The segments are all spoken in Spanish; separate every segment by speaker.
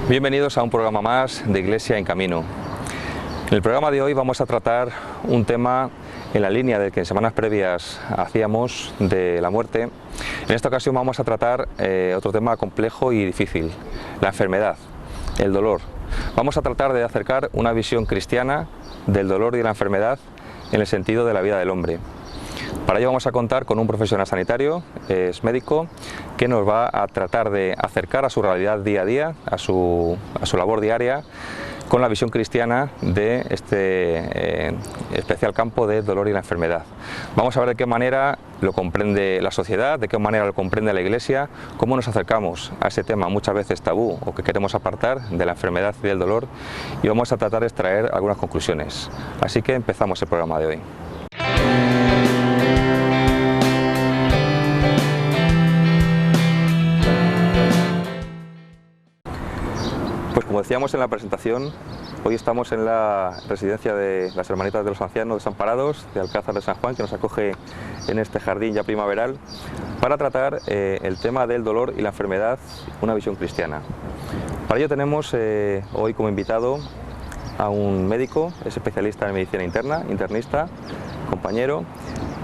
Speaker 1: Bienvenidos a un programa más de Iglesia en Camino. En el programa de hoy vamos a tratar un tema en la línea del que en semanas previas hacíamos de la muerte. En esta ocasión vamos a tratar otro tema complejo y difícil, la enfermedad, el dolor. Vamos a tratar de acercar una visión cristiana del dolor y de la enfermedad en el sentido de la vida del hombre. Para ello vamos a contar con un profesional sanitario, es médico, que nos va a tratar de acercar a su realidad día a día, a su labor diaria, con la visión cristiana de este especial campo del dolor y la enfermedad. Vamos a ver de qué manera lo comprende la sociedad, de qué manera lo comprende la Iglesia, cómo nos acercamos a ese tema muchas veces tabú o que queremos apartar de la enfermedad y del dolor, y vamos a tratar de extraer algunas conclusiones. Así que empezamos el programa de hoy. Pues como decíamos en la presentación, hoy estamos en la residencia de las Hermanitas de los Ancianos Desamparados de Alcázar de San Juan, que nos acoge en este jardín ya primaveral, para tratar el tema del dolor y la enfermedad, una visión cristiana. Para ello tenemos hoy como invitado a un médico, es especialista en medicina interna, internista, compañero,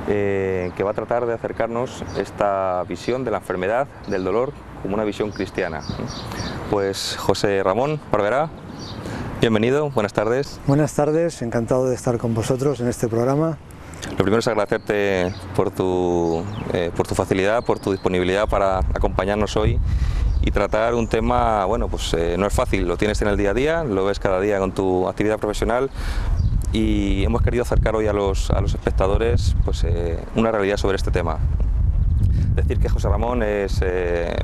Speaker 1: que va a tratar de acercarnos esta visión de la enfermedad, del dolor, como una visión cristiana. Pues José Ramón Barberá, bienvenido, buenas tardes.
Speaker 2: Buenas tardes, encantado de estar con vosotros en este programa.
Speaker 1: Lo primero es agradecerte por tu facilidad, por tu disponibilidad para acompañarnos hoy y tratar un tema, bueno, pues no es fácil, lo tienes en el día a día, lo ves cada día con tu actividad profesional, y hemos querido acercar hoy a los espectadores pues, una realidad sobre este tema. Decir que José Ramón es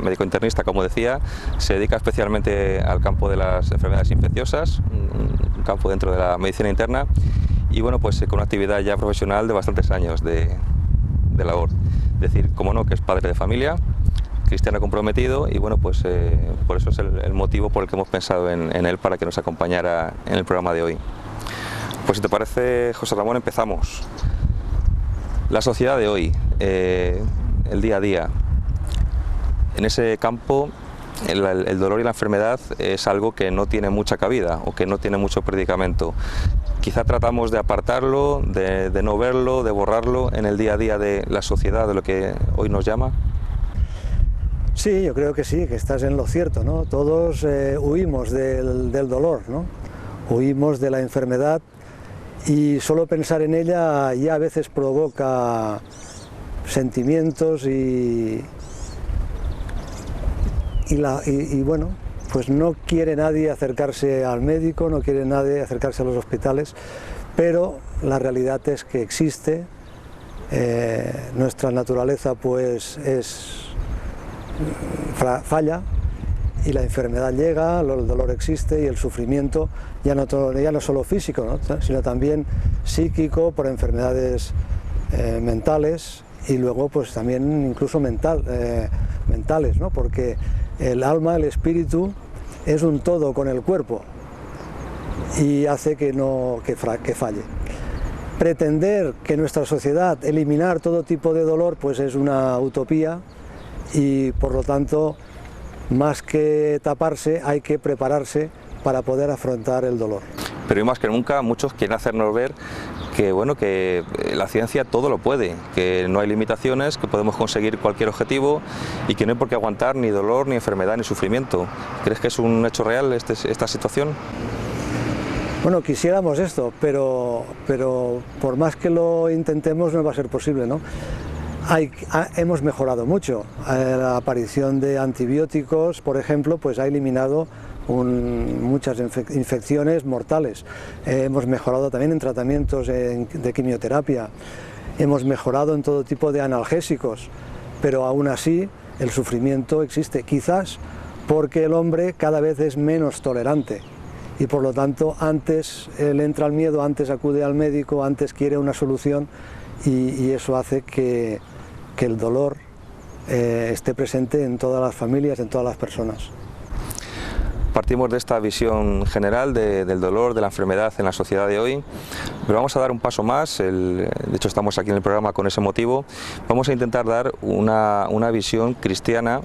Speaker 1: médico internista, como decía, se dedica especialmente al campo de las enfermedades infecciosas, un campo dentro de la medicina interna, y bueno, pues con una actividad ya profesional de bastantes años de labor. Decir, como no, que es padre de familia, cristiano comprometido, y bueno, pues por eso es el motivo por el que hemos pensado en él para que nos acompañara en el programa de hoy. Pues si te parece, José Ramón, empezamos. La sociedad de hoy, el día a día, en ese campo el dolor y la enfermedad es algo que no tiene mucha cabida o que no tiene mucho predicamento. Quizá tratamos de apartarlo, de no verlo, de borrarlo en el día a día de la sociedad, de lo que hoy nos llama.
Speaker 2: Sí, yo creo que sí, que estás en lo cierto, ¿no? Todos huimos del dolor, ¿no? Huimos de la enfermedad, y solo pensar en ella ya a veces provoca sentimientos y bueno, pues no quiere nadie acercarse al médico, no quiere nadie acercarse a los hospitales, pero la realidad es que existe, nuestra naturaleza pues falla, y la enfermedad llega, el dolor existe, y el sufrimiento ya no solo físico, ¿no? Sino también psíquico, por enfermedades mentales, y luego pues también incluso mentales, ¿no? Porque el alma, el espíritu, es un todo con el cuerpo y hace que falle. Pretender que nuestra sociedad eliminar todo tipo de dolor pues es una utopía, y por lo tanto, más que taparse, hay que prepararse para poder afrontar el dolor.
Speaker 1: Pero hoy más que nunca muchos quieren hacernos ver que, bueno, que la ciencia todo lo puede, que no hay limitaciones, que podemos conseguir cualquier objetivo y que no hay por qué aguantar ni dolor, ni enfermedad, ni sufrimiento. ¿Crees que es un hecho real esta situación?
Speaker 2: Bueno, quisiéramos esto, pero por más que lo intentemos no va a ser posible, ¿no? Hemos mejorado mucho. La aparición de antibióticos, por ejemplo, pues ha eliminado muchas infecciones mortales. Hemos mejorado también en tratamientos de quimioterapia. Hemos mejorado en todo tipo de analgésicos, pero aún así el sufrimiento existe, quizás porque el hombre cada vez es menos tolerante, y por lo tanto antes le entra el miedo, antes acude al médico, antes quiere una solución, y eso hace que el dolor esté presente en todas las familias, en todas las personas.
Speaker 1: Partimos de esta visión general del dolor, de la enfermedad en la sociedad de hoy, pero vamos a dar un paso más. De hecho estamos aquí en el programa con ese motivo. Vamos a intentar dar una visión cristiana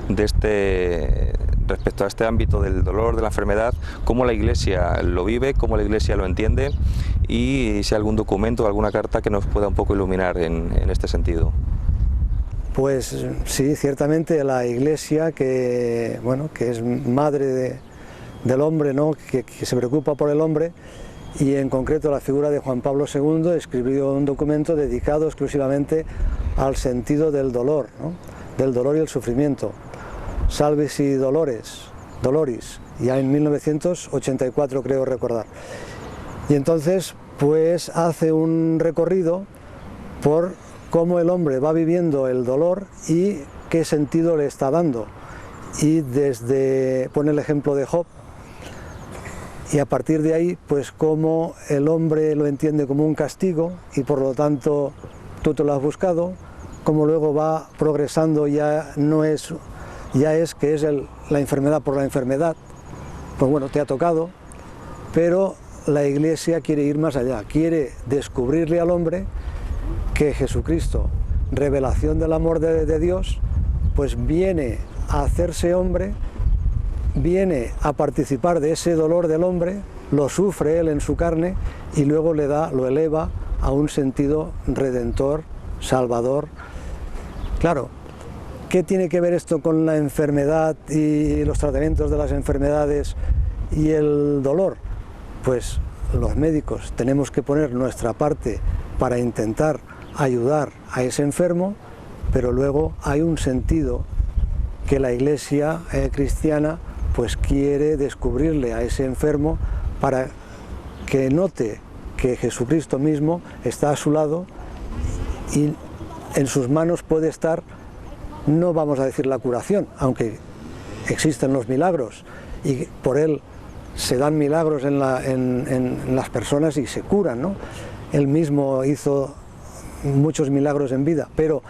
Speaker 1: de respecto a este ámbito del dolor, de la enfermedad, cómo la Iglesia lo vive, cómo la Iglesia lo entiende y si hay algún documento, alguna carta que nos pueda un poco iluminar en este sentido.
Speaker 2: Pues sí, ciertamente la Iglesia, que es madre del hombre, ¿no? que se preocupa por el hombre, y en concreto la figura de Juan Pablo II, escribió un documento dedicado exclusivamente al sentido del dolor, ¿no? Del dolor y el sufrimiento, Salvifici Doloris, ya en 1984 creo recordar. Y entonces pues hace un recorrido por cómo el hombre va viviendo el dolor y qué sentido le está dando. Y pone el ejemplo de Job, y a partir de ahí, pues cómo el hombre lo entiende como un castigo y por lo tanto tú te lo has buscado, cómo luego va progresando, ya es que es la enfermedad por la enfermedad, pues bueno, te ha tocado, pero la Iglesia quiere ir más allá, quiere descubrirle al hombre que Jesucristo, revelación del amor de Dios, pues viene a hacerse hombre, viene a participar de ese dolor del hombre, lo sufre él en su carne y luego lo eleva a un sentido redentor, salvador. Claro, ¿qué tiene que ver esto con la enfermedad y los tratamientos de las enfermedades y el dolor? Pues los médicos tenemos que poner nuestra parte para intentar ayudar a ese enfermo, pero luego hay un sentido que la Iglesia cristiana pues quiere descubrirle a ese enfermo para que note que Jesucristo mismo está a su lado y en sus manos puede estar, no vamos a decir la curación, aunque existen los milagros y por él se dan milagros en las personas y se curan, ¿no? Él mismo hizo muchos milagros en vida, pero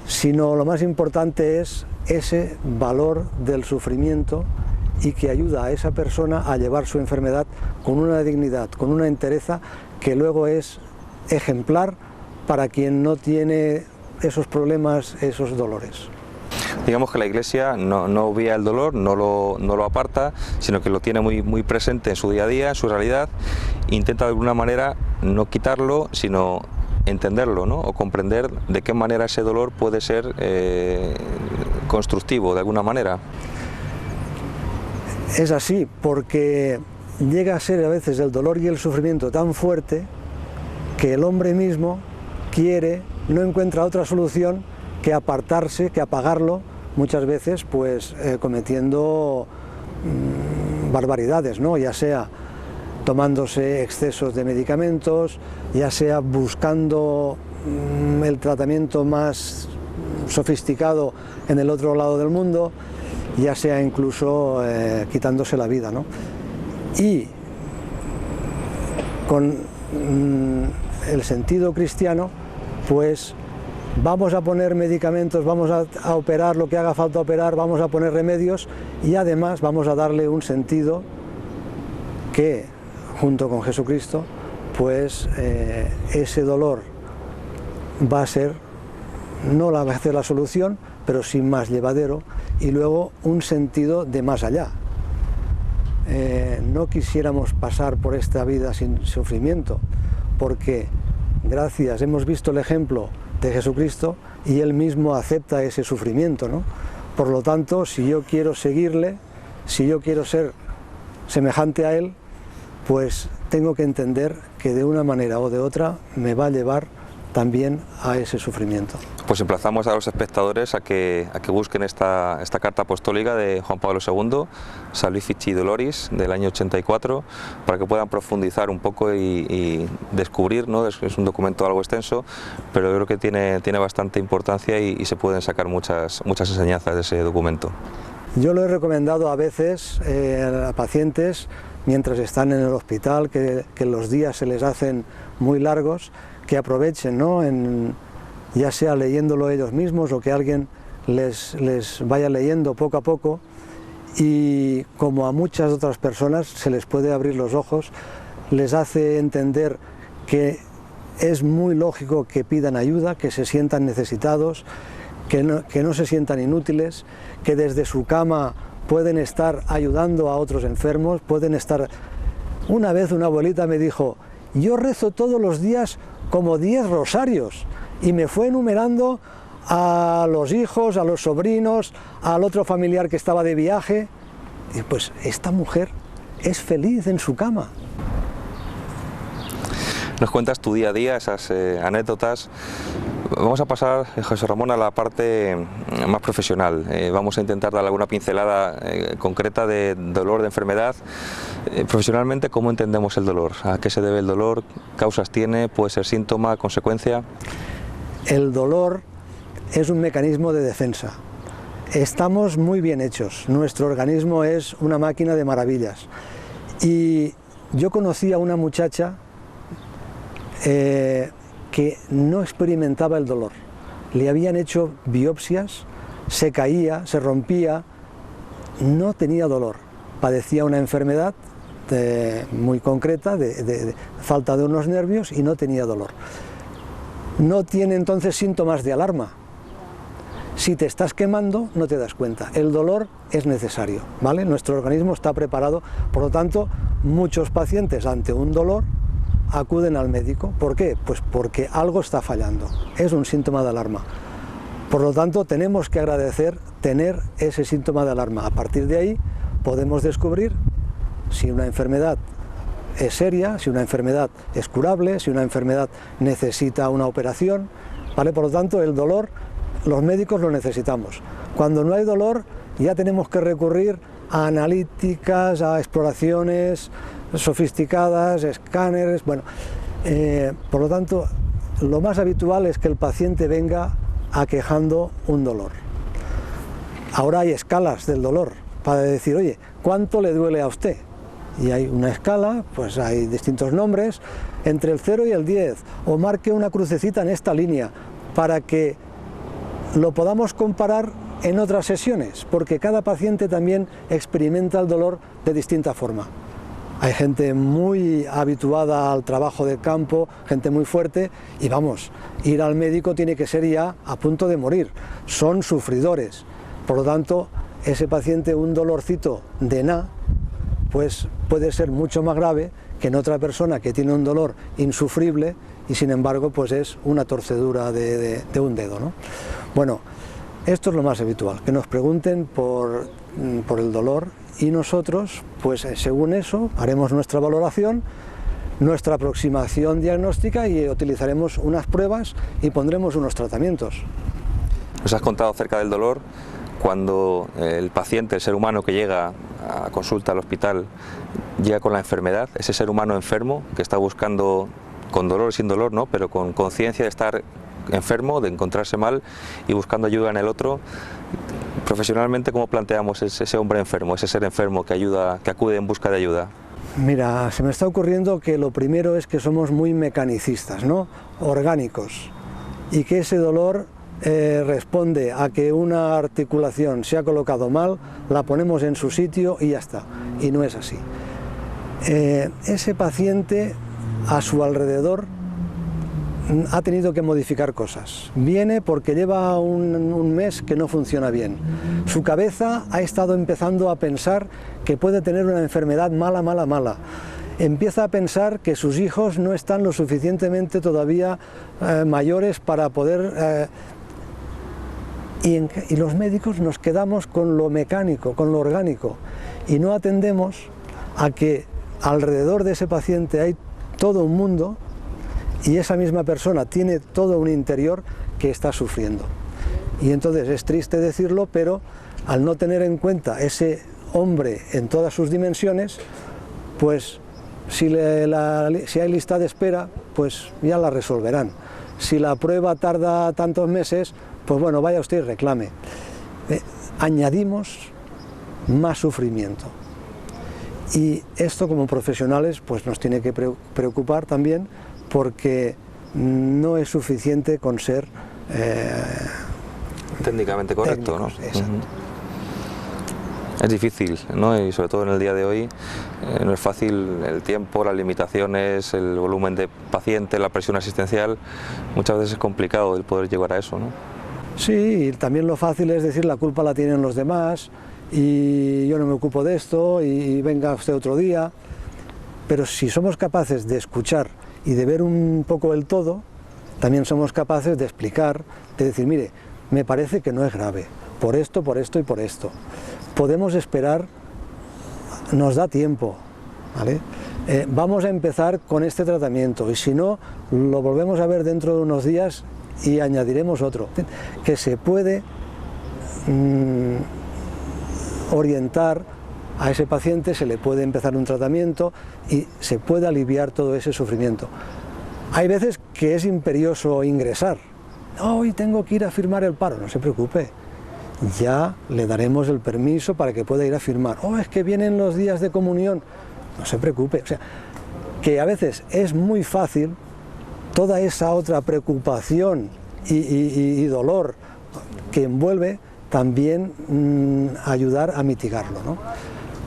Speaker 2: sino lo más importante es ese valor del sufrimiento y que ayuda a esa persona a llevar su enfermedad con una dignidad, con una entereza que luego es ejemplar para quien no tiene esos problemas, esos dolores.
Speaker 1: Digamos que la Iglesia no obvia el dolor, no lo aparta, sino que lo tiene muy presente en su día a día, en su realidad, e intenta de alguna manera no quitarlo, sino entenderlo, ¿no? O comprender de qué manera ese dolor puede ser constructivo de alguna manera.
Speaker 2: Es así, porque llega a ser a veces el dolor y el sufrimiento tan fuerte que el hombre mismo no encuentra otra solución que apartarse, que apagarlo, muchas veces pues cometiendo barbaridades, ¿no? Ya sea tomándose excesos de medicamentos, ya sea buscando el tratamiento más sofisticado en el otro lado del mundo, ya sea incluso quitándose la vida, ¿no? Y con el sentido cristiano, pues vamos a poner medicamentos, vamos a operar lo que haga falta operar, vamos a poner remedios y además vamos a darle un sentido que, junto con Jesucristo, pues ese dolor va a ser, no va a ser la solución, pero sí más llevadero y luego un sentido de más allá. No quisiéramos pasar por esta vida sin sufrimiento, porque hemos visto el ejemplo de Jesucristo y Él mismo acepta ese sufrimiento, ¿no? Por lo tanto, si yo quiero seguirle, si yo quiero ser semejante a Él, pues tengo que entender que de una manera o de otra me va a llevar también a ese sufrimiento.
Speaker 1: Pues emplazamos a los espectadores a que busquen esta carta apostólica de Juan Pablo II, Salvifici Doloris, del año 84, para que puedan profundizar un poco y descubrir, ¿no? Es un documento algo extenso, pero yo creo que tiene bastante importancia y se pueden sacar muchas enseñanzas de ese documento.
Speaker 2: Yo lo he recomendado a veces a pacientes mientras están en el hospital, que los días se les hacen muy largos, que aprovechen, ¿no? Ya sea leyéndolo ellos mismos o que alguien les vaya leyendo poco a poco, y como a muchas otras personas se les puede abrir los ojos, les hace entender que es muy lógico que pidan ayuda, que se sientan necesitados, que no se sientan inútiles, que desde su cama pueden estar ayudando a otros enfermos, pueden estar... Una vez una abuelita me dijo, yo rezo todos los días como 10 rosarios, y me fue enumerando a los hijos, a los sobrinos, al otro familiar que estaba de viaje, y pues esta mujer es feliz en su cama.
Speaker 1: Nos cuentas tu día a día, esas anécdotas. Vamos a pasar, José Ramón, a la parte más profesional. Vamos a intentar dar alguna pincelada concreta de dolor, de enfermedad. Profesionalmente, ¿cómo entendemos el dolor? ¿A qué se debe el dolor? ¿Causas tiene? ¿Puede ser síntoma, consecuencia?
Speaker 2: El dolor es un mecanismo de defensa. Estamos muy bien hechos. Nuestro organismo es una máquina de maravillas. Y yo conocí a una muchacha que no experimentaba el dolor. Le habían hecho biopsias, se caía, se rompía, no tenía dolor. Padecía una enfermedad muy concreta, de falta de unos nervios, y no tenía dolor. No tiene entonces síntomas de alarma. Si te estás quemando, no te das cuenta. El dolor es necesario, ¿vale? Nuestro organismo está preparado, por lo tanto, muchos pacientes ante un dolor acuden al médico. ¿Por qué? Pues porque algo está fallando, es un síntoma de alarma. Por lo tanto, tenemos que agradecer tener ese síntoma de alarma. A partir de ahí podemos descubrir si una enfermedad es seria, si una enfermedad es curable, si una enfermedad necesita una operación, ¿vale? Por lo tanto, el dolor, los médicos lo necesitamos. Cuando no hay dolor, ya tenemos que recurrir a analíticas, a exploraciones sofisticadas, escáneres, bueno, por lo tanto, lo más habitual es que el paciente venga aquejando un dolor. Ahora hay escalas del dolor para decir, oye, ¿cuánto le duele a usted? Y hay una escala, pues hay distintos nombres, entre el 0 y el 10, o marque una crucecita en esta línea para que lo podamos comparar en otras sesiones, porque cada paciente también experimenta el dolor de distinta forma. Hay gente muy habituada al trabajo de campo, gente muy fuerte, y vamos, ir al médico tiene que ser ya a punto de morir. Son sufridores. Por lo tanto, ese paciente, un dolorcito de nada, pues puede ser mucho más grave que en otra persona que tiene un dolor insufrible y sin embargo pues es una torcedura de un dedo, ¿no? Bueno, esto es lo más habitual, que nos pregunten por el dolor, y nosotros, pues según eso, haremos nuestra valoración, nuestra aproximación diagnóstica, y utilizaremos unas pruebas y pondremos unos tratamientos.
Speaker 1: Nos has contado acerca del dolor. Cuando el paciente, el ser humano que llega a consulta al hospital, llega con la enfermedad, ese ser humano enfermo que está buscando, con dolor o sin dolor, ¿no?, pero con conciencia de estar enfermo, de encontrarse mal y buscando ayuda en el otro, profesionalmente, ¿cómo planteamos ese hombre enfermo, ese ser enfermo que acude en busca de ayuda?
Speaker 2: Mira, se me está ocurriendo que lo primero es que somos muy mecanicistas, ¿no?, orgánicos, y que ese dolor responde a que una articulación se ha colocado mal, la ponemos en su sitio y ya está, y no es así. Ese paciente a su alrededor ha tenido que modificar cosas. Viene porque lleva un mes que no funciona bien. Su cabeza ha estado empezando a pensar que puede tener una enfermedad mala. Empieza a pensar que sus hijos no están lo suficientemente todavía mayores para poder... Y los médicos nos quedamos con lo mecánico, con lo orgánico, y no atendemos a que alrededor de ese paciente hay todo un mundo, y esa misma persona tiene todo un interior que está sufriendo. Y entonces es triste decirlo, pero al no tener en cuenta ese hombre en todas sus dimensiones, pues si hay lista de espera, pues ya la resolverán. Si la prueba tarda tantos meses, pues bueno, vaya usted y reclame. Añadimos más sufrimiento. Y esto, como profesionales, pues nos tiene que preocupar también, porque no es suficiente con ser
Speaker 1: técnicamente correcto,
Speaker 2: técnicos,
Speaker 1: ¿no?
Speaker 2: Exacto.
Speaker 1: Es difícil, ¿no? Y sobre todo en el día de hoy no es fácil, el tiempo, las limitaciones, el volumen de pacientes, la presión asistencial, muchas veces es complicado el poder llegar a eso, ¿no?
Speaker 2: Sí, y también lo fácil es decir la culpa la tienen los demás, y yo no me ocupo de esto y venga usted otro día. Pero si somos capaces de escuchar y de ver un poco el todo, también somos capaces de explicar, de decir, mire, me parece que no es grave, por esto y por esto. Podemos esperar, nos da tiempo, ¿vale? Vamos a empezar con este tratamiento y si no, lo volvemos a ver dentro de unos días y añadiremos otro. Que se puede orientar a ese paciente, se le puede empezar un tratamiento y se puede aliviar todo ese sufrimiento. Hay veces que es imperioso ingresar. Hoy tengo que ir a firmar el paro, no se preocupe. Ya le daremos el permiso para que pueda ir a firmar. Oh, es que vienen los días de comunión. No se preocupe. O sea, que a veces es muy fácil toda esa otra preocupación y dolor que envuelve también ayudar a mitigarlo, ¿no?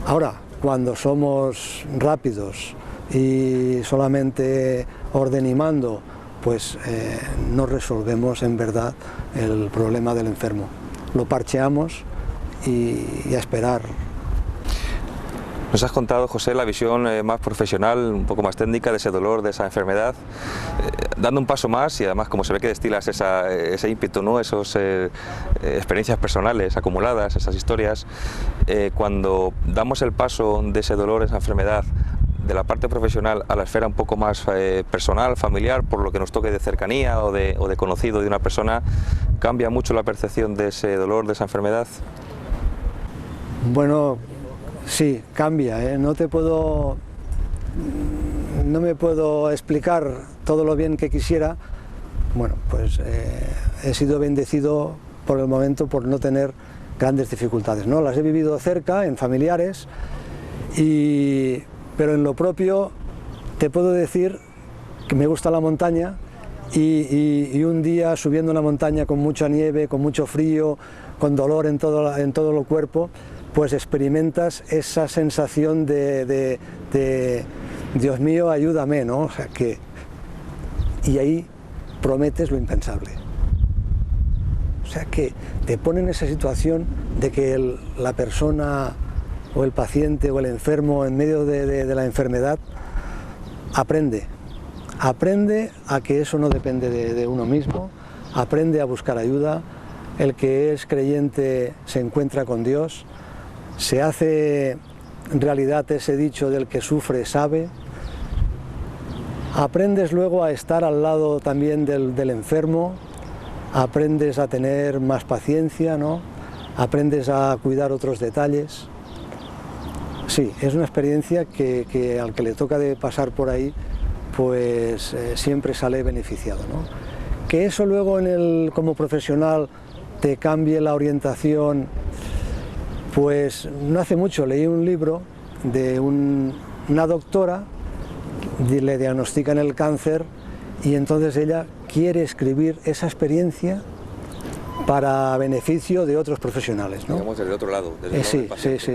Speaker 2: Ahora, cuando somos rápidos y solamente ordenimando, pues no resolvemos en verdad el problema del enfermo. Lo parcheamos y a esperar.
Speaker 1: Nos has contado, José, la visión más profesional, un poco más técnica de ese dolor, de esa enfermedad. Dando un paso más y además como se ve que destilas ese ímpetu, ¿no? Esas experiencias personales acumuladas, esas historias, cuando damos el paso de ese dolor, esa enfermedad, de la parte profesional a la esfera un poco más personal, familiar, por lo que nos toque de cercanía o de conocido de una persona, ¿cambia mucho la percepción de ese dolor, de esa enfermedad?
Speaker 2: Bueno, sí, cambia, ¿eh? No me puedo explicar todo lo bien que quisiera. Bueno, pues he sido bendecido por el momento por no tener grandes dificultades, ¿no? Las he vivido cerca, en familiares, pero en lo propio te puedo decir que me gusta la montaña y un día subiendo una montaña con mucha nieve, con mucho frío, con dolor en todo el cuerpo, pues experimentas esa sensación de Dios mío, ayúdame, ¿no? O sea que, y ahí prometes lo impensable. O sea que te pone en esa situación de que la persona o el paciente o el enfermo en medio de la enfermedad aprende a que eso no depende de uno mismo, aprende a buscar ayuda. El que es creyente se encuentra con Dios, se hace realidad ese dicho del que sufre sabe. Aprendes luego a estar al lado también del enfermo, aprendes a tener más paciencia, ¿no? Aprendes a cuidar otros detalles. Sí, es una experiencia que al que le toca de pasar por ahí, pues siempre sale beneficiado, ¿no? Que eso luego como profesional te cambie la orientación, pues no hace mucho leí un libro de una doctora, le diagnostican el cáncer y entonces ella quiere escribir esa experiencia para beneficio de otros profesionales, ¿no?
Speaker 1: Digamos desde el otro lado. Desde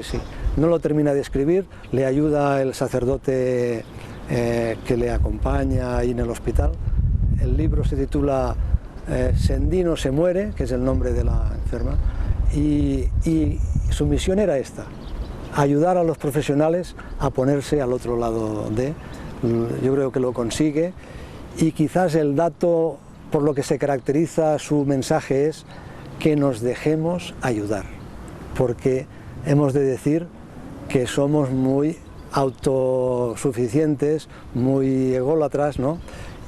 Speaker 2: Sí. No lo termina de escribir, le ayuda el sacerdote que le acompaña ahí en el hospital. El libro se titula Sendino se muere, que es el nombre de la enferma, y su misión era esta, ayudar a los profesionales a ponerse al otro lado yo creo que lo consigue, y quizás el dato por lo que se caracteriza su mensaje es que nos dejemos ayudar, porque hemos de decir que somos muy autosuficientes, muy ególatras, ¿no?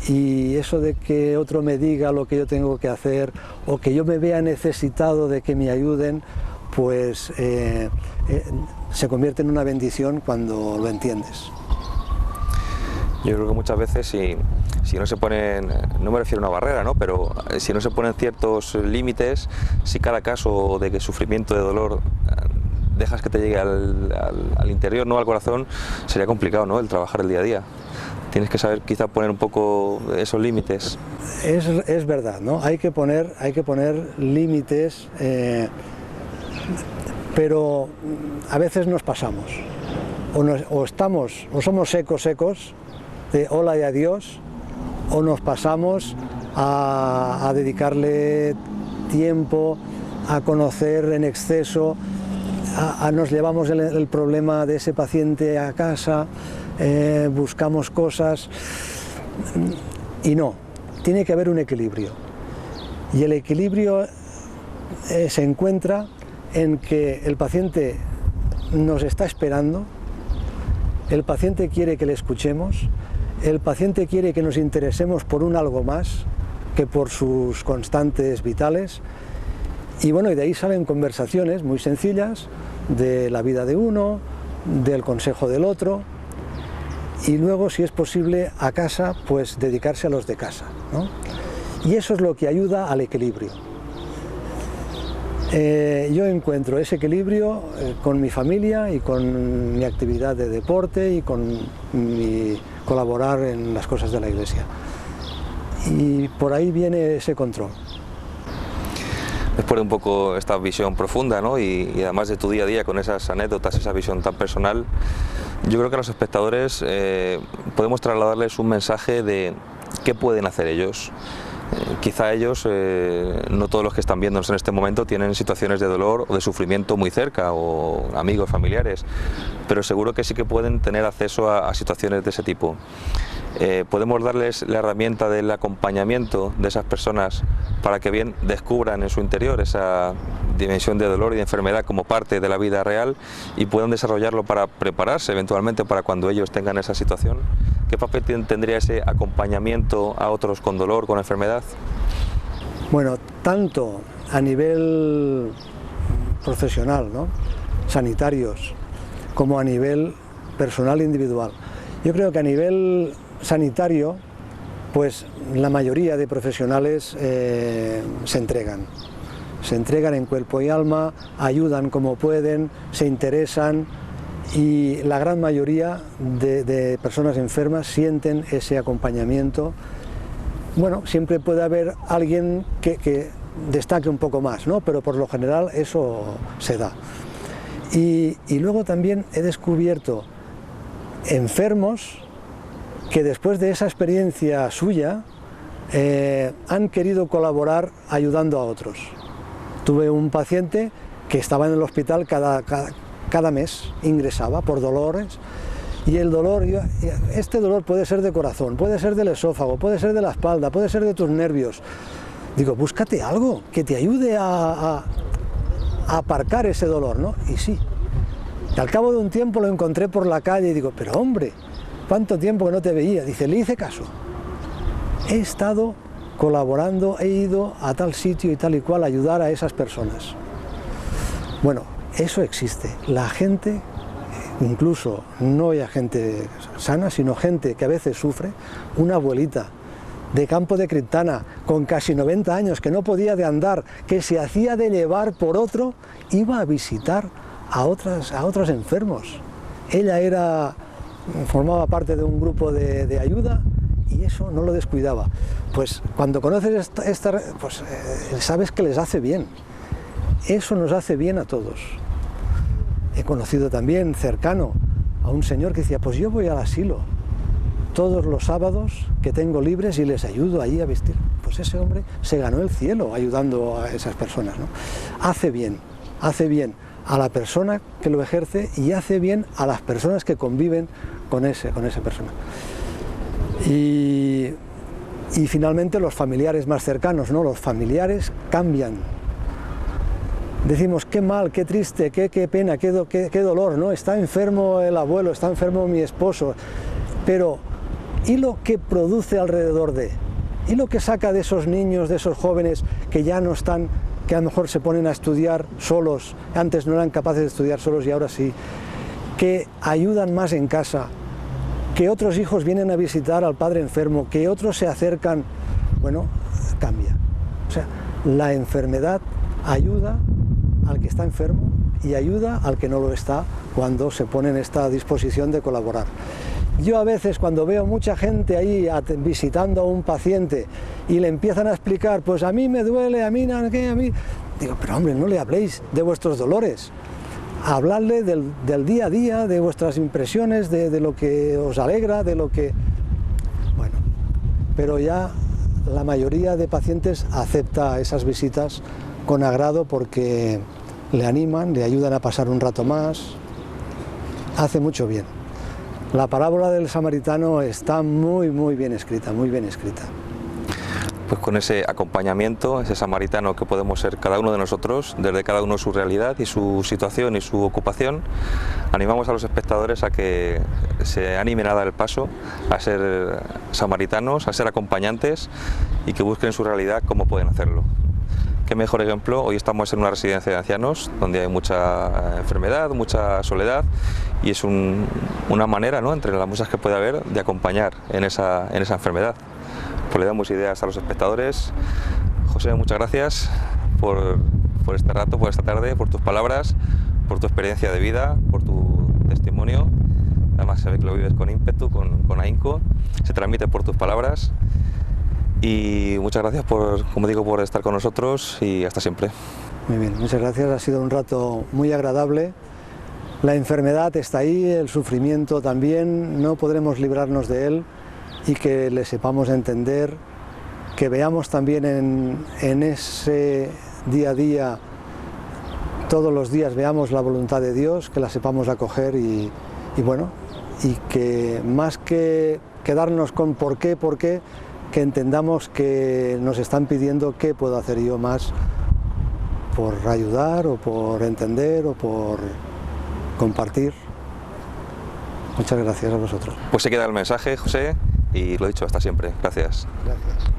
Speaker 2: Y eso de que otro me diga lo que yo tengo que hacer o que yo me vea necesitado de que me ayuden, pues se convierte en una bendición cuando lo entiendes.
Speaker 1: Yo creo que muchas veces si no se ponen, no me refiero a una barrera, ¿no? Pero si no se ponen ciertos límites, si cada caso de sufrimiento, de dolor, dejas que te llegue al interior, no al corazón, sería complicado, ¿no? El trabajar el día a día. Tienes que saber quizá poner un poco esos límites.
Speaker 2: Es verdad, ¿no? Hay que poner límites, pero a veces nos pasamos. O somos secos de hola y adiós, o nos pasamos a dedicarle tiempo, a conocer en exceso, nos llevamos el problema de ese paciente a casa, buscamos cosas, y no, tiene que haber un equilibrio. Y el equilibrio se encuentra en que el paciente nos está esperando, el paciente quiere que le escuchemos, el paciente quiere que nos interesemos por un algo más que por sus constantes vitales, y bueno, y de ahí salen conversaciones muy sencillas de la vida de uno, del consejo del otro, y luego, si es posible, a casa, pues dedicarse a los de casa, ¿no? Y eso es lo que ayuda al equilibrio. Yo encuentro ese equilibrio con mi familia y con mi actividad de deporte y con mi colaborar en las cosas de la iglesia. Y por ahí viene ese control.
Speaker 1: Después de un poco esta visión profunda, ¿no? y además de tu día a día con esas anécdotas, esa visión tan personal, yo creo que a los espectadores podemos trasladarles un mensaje de qué pueden hacer ellos. Quizá ellos, no todos los que están viéndonos en este momento, tienen situaciones de dolor o de sufrimiento muy cerca, o amigos, familiares, pero seguro que sí que pueden tener acceso a situaciones de ese tipo. Podemos darles la herramienta del acompañamiento de esas personas para que bien descubran en su interior esa dimensión de dolor y de enfermedad como parte de la vida real y puedan desarrollarlo para prepararse eventualmente para cuando ellos tengan esa situación. ¿Qué papel tendría ese acompañamiento a otros con dolor, con enfermedad?
Speaker 2: Bueno, tanto a nivel profesional, ¿no?, sanitarios, como a nivel personal individual. Yo creo que a nivel sanitario, pues la mayoría de profesionales se entregan en cuerpo y alma, ayudan como pueden, se interesan, y la gran mayoría de personas enfermas sienten ese acompañamiento. Bueno, siempre puede haber alguien que destaque un poco más, ¿no?, pero por lo general eso se da. Y luego también he descubierto enfermos que después de esa experiencia suya han querido colaborar ayudando a otros. Tuve un paciente que estaba en el hospital cada mes, ingresaba por dolores, y el dolor, este dolor puede ser de corazón, puede ser del esófago, puede ser de la espalda, puede ser de tus nervios. Digo, búscate algo que te ayude a aparcar ese dolor, ¿no? Y sí. Y al cabo de un tiempo lo encontré por la calle y digo, pero hombre, ¿cuánto tiempo que no te veía? Dice, le hice caso. He estado colaborando, he ido a tal sitio y tal y cual a ayudar a esas personas. Bueno, eso existe. La gente, incluso no hay gente sana, sino gente que a veces sufre, una abuelita de Campo de Criptana, con casi 90 años, que no podía de andar, que se hacía de llevar por otro, iba a visitar a otros enfermos. Ella formaba parte de un grupo de ayuda y eso no lo descuidaba. Pues cuando conoces pues sabes que les hace bien. Eso nos hace bien a todos. He conocido también cercano a un señor que decía, pues yo voy al asilo todos los sábados que tengo libres y les ayudo ahí a vestir. Pues ese hombre se ganó el cielo ayudando a esas personas, ¿no? Hace bien a la persona que lo ejerce y hace bien a las personas que conviven con esa persona. Y finalmente los familiares más cercanos, ¿no? Los familiares cambian. Decimos, qué mal, qué triste, qué pena, qué dolor, ¿no? Está enfermo el abuelo, está enfermo mi esposo, pero ¿y lo que produce alrededor de? ¿Y lo que saca de esos niños, de esos jóvenes que ya no están, que a lo mejor se ponen a estudiar solos, antes no eran capaces de estudiar solos y ahora sí, que ayudan más en casa, que otros hijos vienen a visitar al padre enfermo, que otros se acercan? Bueno, cambia. O sea, la enfermedad ayuda al que está enfermo y ayuda al que no lo está cuando se pone en esta disposición de colaborar. Yo a veces cuando veo mucha gente ahí visitando a un paciente y le empiezan a explicar, pues a mí me duele, a mí, digo, pero hombre, no le habléis de vuestros dolores, habladle del día a día, de vuestras impresiones, de lo que os alegra, de lo que... Bueno, pero ya la mayoría de pacientes acepta esas visitas con agrado porque le animan, le ayudan a pasar un rato más, hace mucho bien. La parábola del samaritano está muy bien escrita, muy bien escrita.
Speaker 1: Pues con ese acompañamiento, ese samaritano que podemos ser cada uno de nosotros, desde cada uno su realidad y su situación y su ocupación, animamos a los espectadores a que se animen a dar el paso, a ser samaritanos, a ser acompañantes y que busquen su realidad cómo pueden hacerlo. Qué mejor ejemplo, hoy estamos en una residencia de ancianos donde hay mucha enfermedad, mucha soledad y es una manera, ¿no?, entre las muchas que puede haber, de acompañar en esa enfermedad. Pues le damos ideas a los espectadores. José, muchas gracias por este rato, por esta tarde, por tus palabras, por tu experiencia de vida, por tu testimonio. Además se ve que lo vives con ímpetu, con ahínco, se transmite por tus palabras. Y muchas gracias como digo, por estar con nosotros y hasta siempre.
Speaker 2: Muy bien, muchas gracias, ha sido un rato muy agradable. La enfermedad está ahí, el sufrimiento también, no podremos librarnos de él y que le sepamos entender, que veamos también en ese día a día, todos los días veamos la voluntad de Dios, que la sepamos acoger y bueno, y que más que quedarnos con por qué, que entendamos que nos están pidiendo qué puedo hacer yo más por ayudar o por entender o por compartir. Muchas gracias a vosotros.
Speaker 1: Pues se queda el mensaje, José, y lo dicho, hasta siempre. Gracias.
Speaker 2: Gracias.